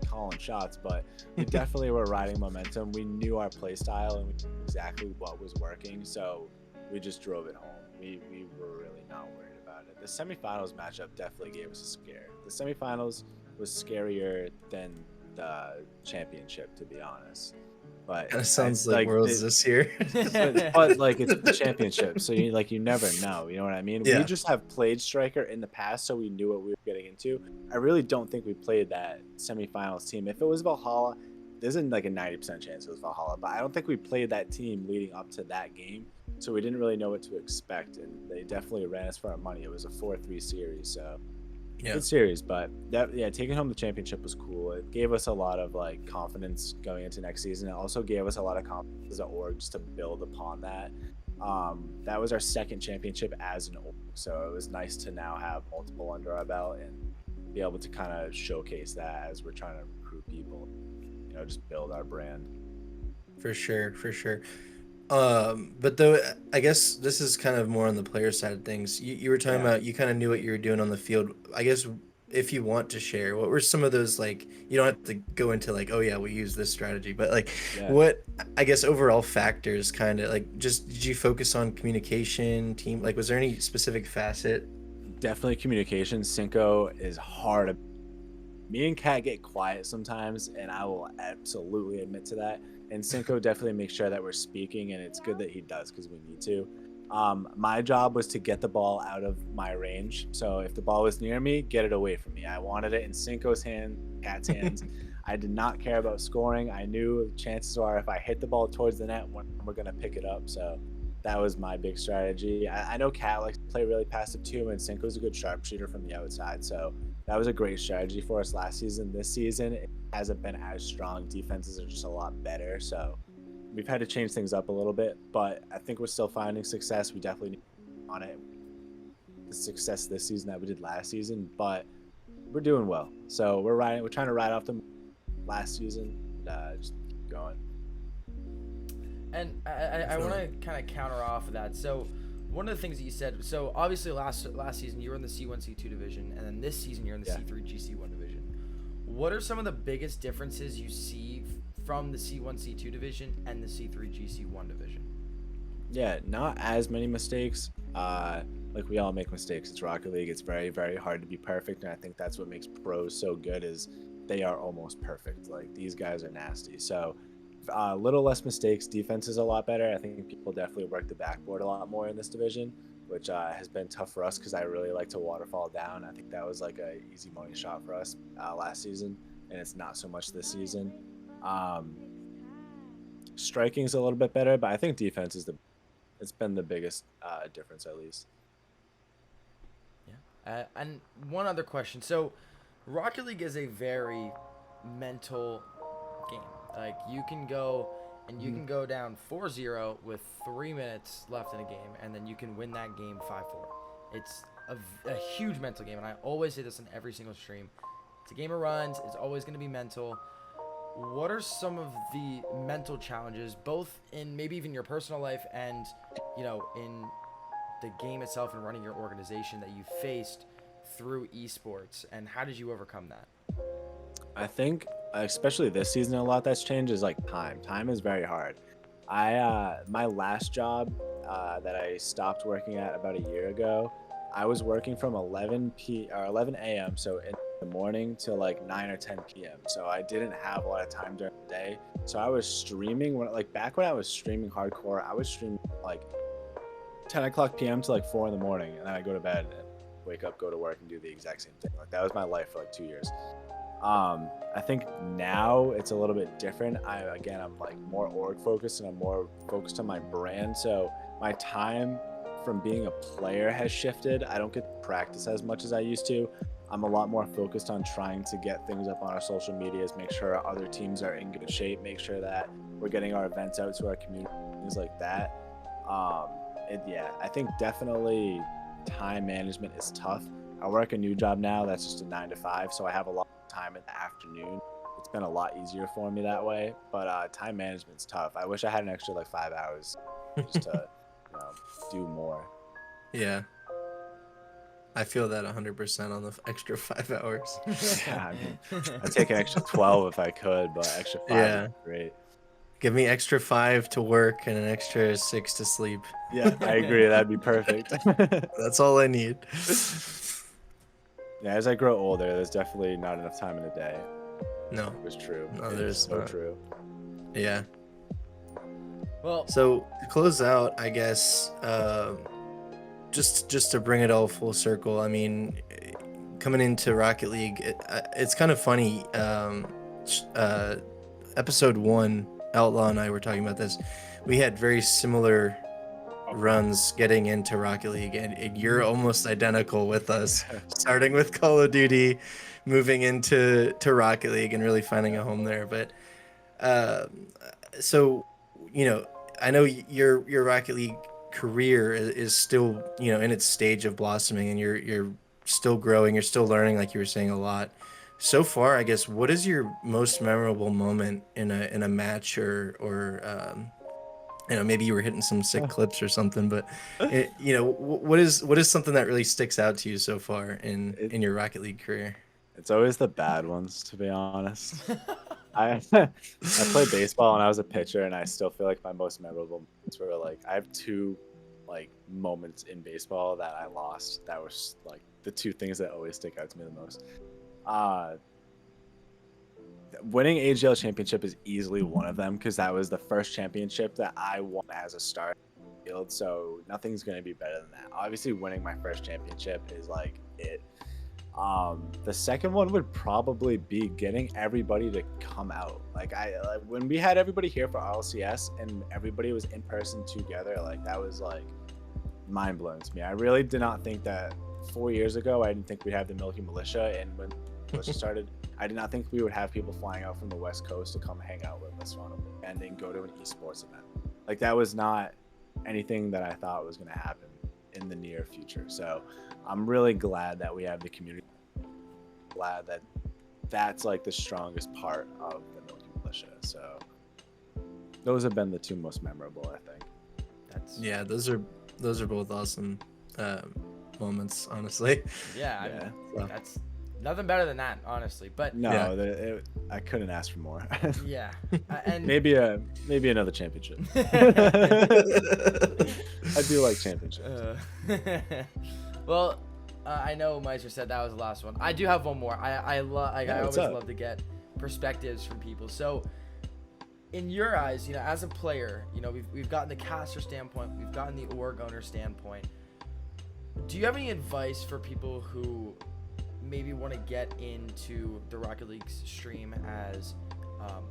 calling shots, but we definitely were riding momentum. We knew our play style and we knew exactly what was working, so we just drove it home. We were really not worried about it. The semifinals matchup definitely gave us a scare. The semifinals was scarier than the championship, to be honest. But Kind of sounds like Worlds this year. but like, it's the championship, so you never know. You know what I mean? Yeah. We just have played Striker in the past, so we knew what we were getting into. I really don't think we played that semifinals team. If it was Valhalla, there's like a 90% chance it was Valhalla, but I don't think we played that team leading up to that game, so we didn't really know what to expect, and they definitely ran us for our money. It was a 4-3 series, so Yeah. good series. But taking home the championship was cool. It gave us a lot of like confidence going into next season. It also gave us a lot of confidence as an org just to build upon that. That was our second championship as an org, so it was nice to now have multiple under our belt and be able to kind of showcase that as we're trying to recruit people, just build our brand. For sure, for sure. But though I guess this is kind of more on the player side of things. You were talking Yeah. about you kind of knew what you were doing on the field. I guess if you want to share, what were some of those, like, you don't have to go into like, oh yeah, we use this strategy, but like Yeah. what, I guess, overall factors, kind of like, just did you focus on communication, team, like was there any specific facet? Definitely communication. Cinco is hard. Me and Kat get quiet sometimes, and I will absolutely admit to that. And Cinco definitely makes sure that we're speaking, and it's good that he does because we need to. My job was to get the ball out of my range. So if the ball was near me, get it away from me. I wanted it in Cinco's hand, Kat's hands. I did not care about scoring. I knew chances are if I hit the ball towards the net, we're going to pick it up. So that was my big strategy. I know Kat likes to play really passive too, and Cinco's a good sharpshooter from the outside. So that was a great strategy for us last season. This season, it hasn't been as strong. Defenses are just a lot better. So we've had to change things up a little bit, but I think we're still finding success. We definitely need on it. The success this season that we did last season, but we're doing well. So we're trying to ride off the last season, and just keep going. And I want to kind of counter off of that. So one of the things that you said, so obviously last season you were in the C1 C2 division, and then this season you're in the C3 GC1 division. What are some of the biggest differences you see from the C1 C2 division and the C3 GC1 division? Yeah, not as many mistakes. Like, we all make mistakes. It's Rocket League. It's very, very hard to be perfect, and I think that's what makes pros so good is they are almost perfect. Like, these guys are nasty. So a little less mistakes. Defense is a lot better. I think people definitely work the backboard a lot more in this division, which has been tough for us because I really like to waterfall down. I think that was like a easy money shot for us last season, and it's not so much this season. Striking's a little bit better, but I think defense is it's been the biggest difference, at least. Yeah. And one other question. So Rocket League is a very mental game. Like, you can go and you can go down 4-0 with 3 minutes left in a game, and then you can win that game 5-4. It's a huge mental game, and I always say this in every single stream. It's a game of runs. It's always going to be mental. What are some of the mental challenges, both in maybe even your personal life and, you know, in the game itself and running your organization, that you faced through esports, and how did you overcome that? I think, especially this season, a lot that's changed is like time. Time is very hard. My last job that I stopped working at about a year ago, I was working from 11 a.m. so in the morning to like 9 or 10 p.m. So I didn't have a lot of time during the day. So I was streaming back when I was streaming hardcore, I was streaming like 10 o'clock p.m. to like 4 in the morning, and then I go to bed and wake up, go to work, and do the exact same thing. Like, that was my life for like 2 years. I think now it's a little bit different. I'm like more org focused, and I'm more focused on my brand. So my time from being a player has shifted. I don't get to practice as much as I used to. I'm a lot more focused on trying to get things up on our social medias, make sure our other teams are in good shape, make sure that we're getting our events out to our community, things like that. I think definitely time management is tough. I work a new job now that's just a 9 to 5, so I have a lot of time in the afternoon. It's been a lot easier for me that way, but time management's tough. I wish I had an extra like 5 hours just to do more. Yeah, I feel that 100% on the extra 5 hours. Yeah, I mean, I'd take an extra 12 if I could, but extra 5 would be great. Give me extra 5 to work and an extra 6 to sleep. Yeah, I agree. That'd be perfect. That's all I need. Yeah, as I grow older, there's definitely not enough time in the day. No. It was true. No, It is there's so not. true. Yeah. Well, So to close out, I guess, just to bring it all full circle, I mean, coming into Rocket League, it's kind of funny. Episode 1, Outlaw and I were talking about this. We had very similar runs getting into Rocket League, and you're almost identical with us, starting with Call of Duty, moving into Rocket League, and really finding a home there. But so, I know your Rocket League career is still, in its stage of blossoming, and you're still growing, you're still learning, like you were saying, a lot. so far, I guess, what is your most memorable moment in a match, or maybe you were hitting some sick clips or something, but what is something that really sticks out to you so far in your Rocket League career? It's always the bad ones, to be honest. I I played baseball and I was a pitcher, and I still feel like my most memorable moments were like I have two like moments in baseball that I lost. That was like the two things that always stick out to me the most. Uh, Winning AGL championship is easily one of them because that was the first championship that I won as a star field. So nothing's gonna be better than that. Obviously, winning my first championship is like it. The second one would probably be getting everybody to come out. Like when we had everybody here for RLCS and everybody was in person together, like that was like mind blowing to me. I really did not think that 4 years ago. I didn't think we'd have the Milky Militia, and when Militia started, I did not think we would have people flying out from the West Coast to come hang out with us on a weekend and go to an esports event. Like that was not anything that I thought was going to happen in the near future. So I'm really glad that we have the community. Glad that that's like the strongest part of the Milky Militia. So those have been the two most memorable, I think. Yeah, those are both awesome moments, honestly. Yeah, Yeah. So. That's nothing better than that, honestly. But No, yeah. I couldn't ask for more. Yeah, and maybe another championship. I do like championships. Well, I know Meistyr said that was the last one. I do have one more. I always love to get perspectives from people. So, in your eyes, as a player, we've gotten the caster standpoint, we've gotten the org owner standpoint. Do you have any advice for people who maybe want to get into the Rocket League stream as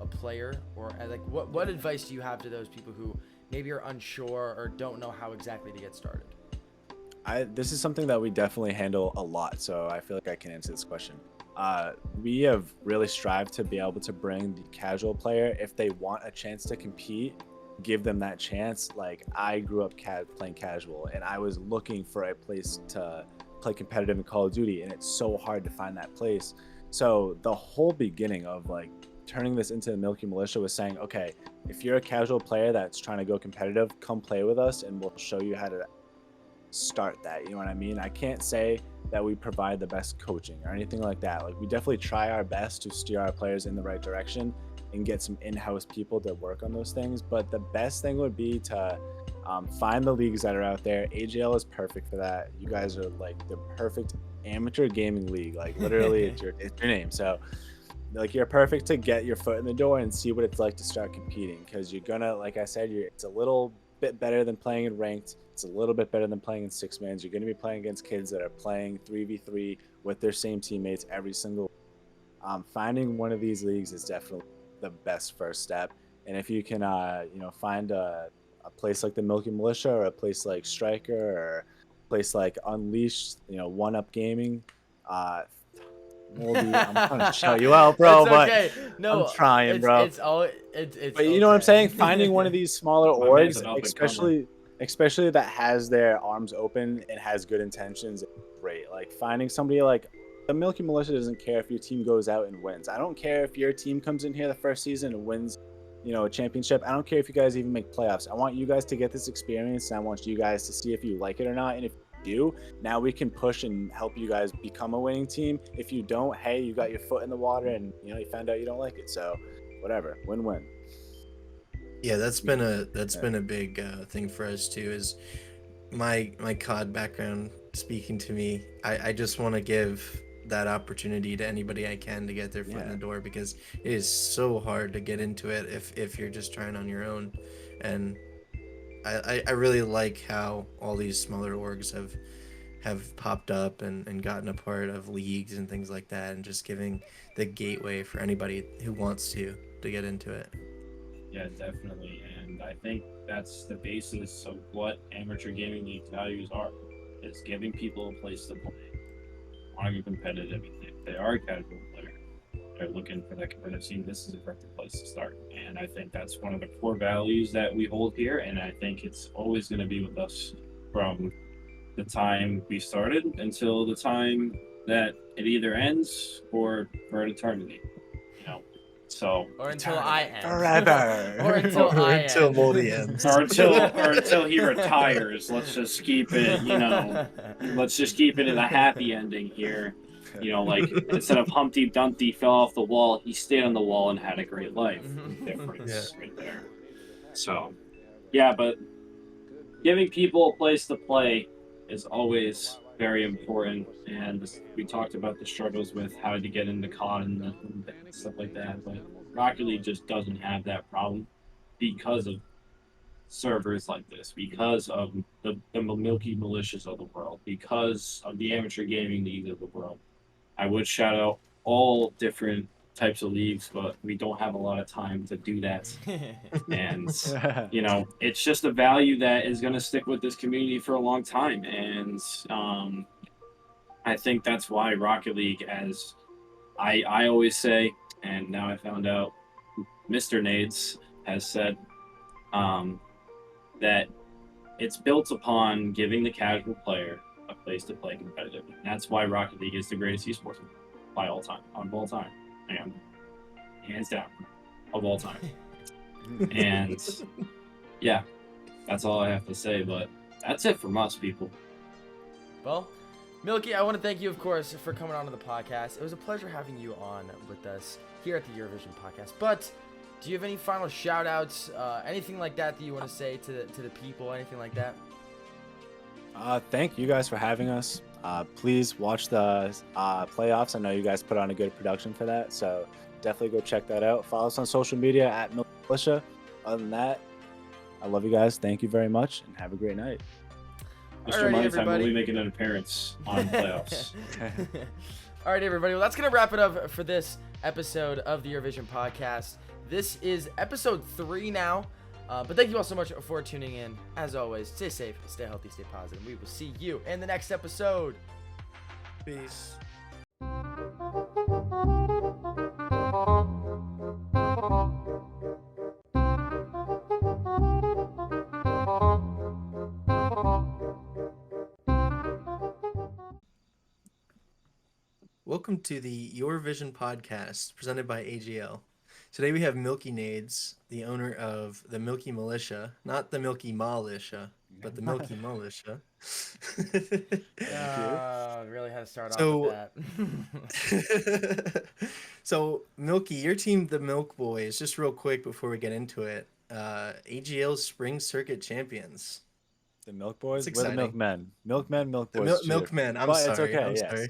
a player, or like what advice do you have to those people who maybe are unsure or don't know how exactly to get started? This is something that we definitely handle a lot, so I feel like I can answer this question. We have really strived to be able to bring the casual player, if they want a chance to compete, give them that chance. Like I grew up playing casual, and I was looking for a place to play competitive in Call of Duty, and it's so hard to find that place. So the whole beginning of like turning this into the Milky Militia was saying, okay, if you're a casual player that's trying to go competitive, come play with us and we'll show you how to start that. You know what I mean? I can't say that we provide the best coaching or anything like that. Like we definitely try our best to steer our players in the right direction and get some in-house people to work on those things. But the best thing would be to find the leagues that are out there. AGL is perfect for that. You guys are like the perfect amateur gaming league. Like literally it's your name. So like you're perfect to get your foot in the door and see what it's like to start competing, because you're gonna, like I said, it's a little bit better than playing in ranked. It's a little bit better than playing in 6-mans. You're going to be playing against kids that are playing 3v3 with their same teammates every single. Finding one of these leagues is definitely the best first step. And if you can, find a place like the Milky Militia, or a place like Striker, or a place like Unleashed, One Up Gaming. Moldy, I'm trying to shout you out, bro. It's okay. No, I'm trying, bro. It's but you know what I'm saying? Finding one of these smaller orgs, especially that has their arms open and has good intentions, great. Like finding somebody like the Milky Militia doesn't care if your team goes out and wins. I don't care if your team comes in here the first season and wins, a championship. I don't care if you guys even make playoffs. I want you guys to get this experience, and I want you guys to see if you like it or not. And if you do, now we can push and help you guys become a winning team. If you don't, hey, you got your foot in the water and you found out you don't like it. So whatever, win-win. Yeah, that's been a big thing for us too. Is my COD background speaking to me. I just want to give that opportunity to anybody I can to get their foot in the door, because it is so hard to get into it if you're just trying on your own. And I really like how all these smaller orgs have popped up and gotten a part of leagues and things like that, and just giving the gateway for anybody who wants to get into it. Yeah, definitely. And I think that's the basis of what amateur gaming league values are. It's giving people a place to play. Want to be competitive. If they are a casual player, they're looking for that competitive scene, this is a perfect place to start. And I think that's one of the core values that we hold here, and I think it's always going to be with us from the time we started until the time that it either ends or for an eternity. You know, so Or until I end. Forever. Or until I until end. Moldy ends. or until he retires. Let's just keep it. Let's just keep it in a happy ending here. Like instead of Humpty Dumpty fell off the wall, he stayed on the wall and had a great life. Difference right there. So, yeah, but giving people a place to play is always very important. And we talked about the struggles with how to get into COD and stuff like that. But Rocket League just doesn't have that problem because of servers like this, because of the Milky Militias of the world, because of the amateur gaming leagues of the world. I would shout out all different types of leagues, but we don't have a lot of time to do that. And, it's just a value that is going to stick with this community for a long time. And I think that's why Rocket League, as I always say, and now I found out Milkynades has said, that it's built upon giving the casual player a place to play competitively. And that's why Rocket League is the greatest esports by all time, of all time. And hands down, of all time. And yeah, that's all I have to say. But that's it from us, people. Well, Milky, I want to thank you, of course, for coming on to the podcast. It was a pleasure having you on with us here at the Eurovision podcast. But do you have any final shout-outs, anything like that you want to say to the people, anything like that? Thank you guys for having us. Please watch the playoffs. I know you guys put on a good production for that, so definitely go check that out. Follow us on social media at Militia. Other than that, I love you guys. Thank you very much, and have a great night. Mr. Mindtime will be making an appearance on playoffs. All right, everybody. Well, that's going to wrap it up for this episode of the Eurovision podcast. This is episode 3 now. But thank you all so much for tuning in. As always, stay safe, stay healthy, stay positive. We will see you in the next episode. Peace. Welcome to the Eurovision podcast presented by AGL. Today we have Milkynades, the owner of the Milky Militia, not the Milky Militia, but the Milky Militia. Really had to start off with that. So, Milky, your team, the Milk Boys, just real quick before we get into it, AGL Spring Circuit Champions. The Milk Boys? It's We're the exciting. Milkmen. Milkmen, Milk Boys. Milkmen, I'm But sorry. it's okay, I'm yes. sorry.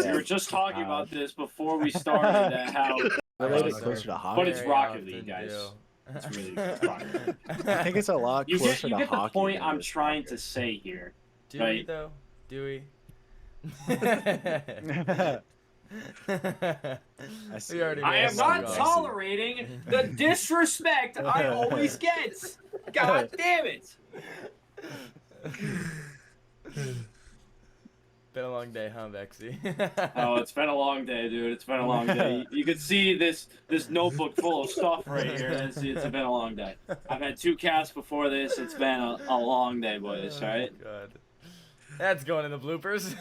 We were just talking about this before we started, how Related sorry. closer to hockey. But it's Very Rocket often League, guys. do. It's really Rocket League. I think it's a lot You closer get to the hockey. point than I'm it is trying to soccer. say here. Do we, Right. though? Do we? I see. We already I am know not how it goes. tolerating the disrespect I always get. God damn it. Been a long day, huh, Vexy? Oh, it's been a long day, dude. It's been a long day. You can see this notebook full of stuff right here. It's been a long day. I've had 2 casts before this. It's been a long day, boys. All right. God. That's going in the bloopers.